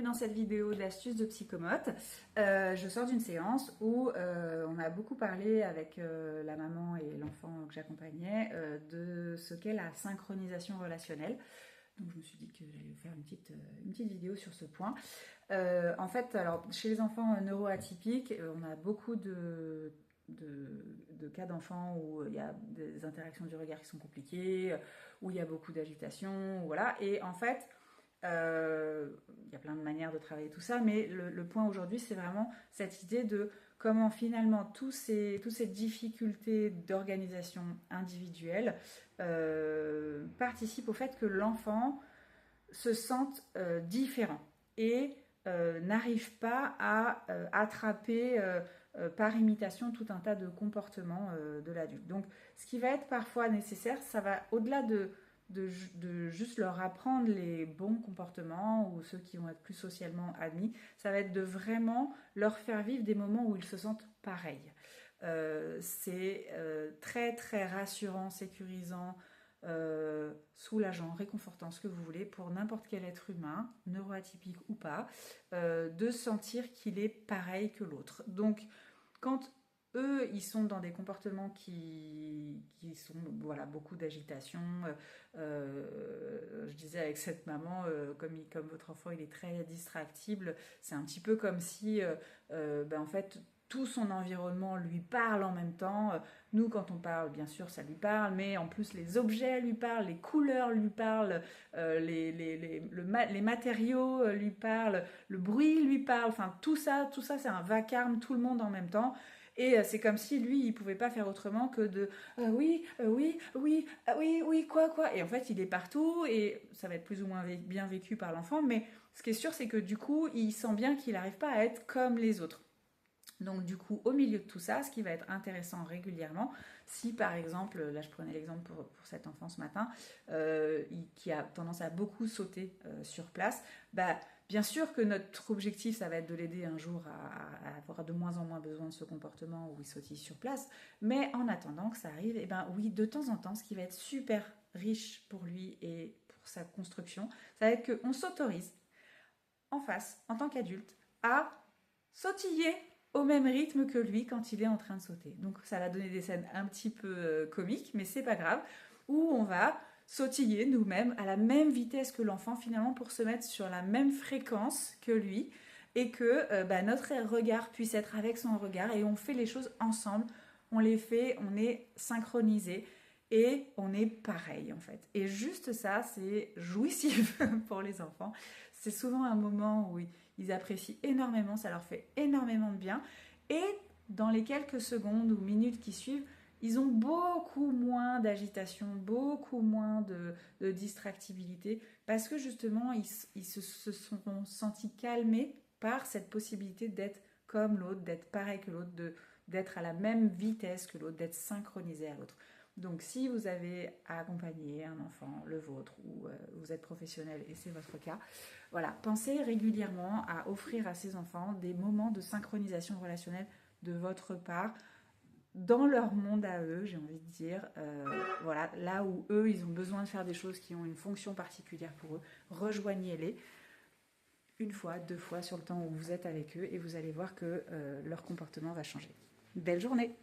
dans cette vidéo d'astuces de psychomote. Je sors d'une séance où on a beaucoup parlé avec la maman et l'enfant que j'accompagnais de ce qu'est la synchronisation relationnelle. Donc je me suis dit que j'allais faire une petite vidéo sur ce point. En fait, alors, chez les enfants neuroatypiques, on a beaucoup de cas d'enfants où il y a des interactions du regard qui sont compliquées, où il y a beaucoup d'agitation, voilà. Et en fait, il y a plein de manières de travailler tout ça, mais le point aujourd'hui, c'est vraiment cette idée de comment finalement toutes ces difficultés d'organisation individuelle participent au fait que l'enfant se sente différent et n'arrive pas à attraper par imitation tout un tas de comportements de l'adulte. Donc ce qui va être parfois nécessaire, ça va au-delà de juste leur apprendre les bons comportements ou ceux qui vont être plus socialement admis, ça va être de vraiment leur faire vivre des moments où ils se sentent pareils. C'est très très rassurant, sécurisant, soulageant, réconfortant, ce que vous voulez, pour n'importe quel être humain, neuroatypique ou pas, de sentir qu'il est pareil que l'autre. Donc quand eux, ils sont dans des comportements qui sont, voilà, beaucoup d'agitation. Je disais avec cette maman, comme votre enfant, il est très distractible, c'est un petit peu comme si, en fait, tout son environnement lui parle en même temps. Nous, quand on parle, bien sûr, ça lui parle, mais en plus, les objets lui parlent, les couleurs lui parlent, les matériaux lui parlent, le bruit lui parle. Enfin, tout ça, c'est un vacarme, tout le monde en même temps. Et c'est comme si lui, il pouvait pas faire autrement que de oui, quoi. Et en fait, il est partout et ça va être plus ou moins bien vécu par l'enfant. Mais ce qui est sûr, c'est que du coup, il sent bien qu'il n'arrive pas à être comme les autres. Donc du coup, au milieu de tout ça, ce qui va être intéressant régulièrement, si par exemple, là je prenais l'exemple pour cet enfant ce matin, qui a tendance à beaucoup sauter sur place, bien sûr que notre objectif, ça va être de l'aider un jour à avoir de moins en moins besoin de ce comportement où il sautille sur place, mais en attendant que ça arrive, oui, de temps en temps, ce qui va être super riche pour lui et pour sa construction, ça va être qu'on s'autorise en face, en tant qu'adulte, à sautiller au même rythme que lui quand il est en train de sauter. Donc ça va donner des scènes un petit peu comiques, mais c'est pas grave, où on va sautiller nous-mêmes à la même vitesse que l'enfant finalement pour se mettre sur la même fréquence que lui et que notre regard puisse être avec son regard et on fait les choses ensemble, on les fait, on est synchronisé et on est pareil en fait. Et juste ça, c'est jouissif pour les enfants. C'est souvent un moment où ils apprécient énormément, ça leur fait énormément de bien. Et dans les quelques secondes ou minutes qui suivent, ils ont beaucoup moins d'agitation, beaucoup moins de distractibilité, parce que justement, ils se sont sentis calmés par cette possibilité d'être comme l'autre, d'être pareil que l'autre, d'être à la même vitesse que l'autre, d'être synchronisé à l'autre. Donc si vous avez à accompagner un enfant, le vôtre, ou vous êtes professionnel et c'est votre cas, voilà, pensez régulièrement à offrir à ces enfants des moments de synchronisation relationnelle de votre part, dans leur monde à eux, j'ai envie de dire, voilà, là où eux, ils ont besoin de faire des choses qui ont une fonction particulière pour eux, rejoignez-les une fois, 2 fois sur le temps où vous êtes avec eux et vous allez voir que leur comportement va changer. Belle journée!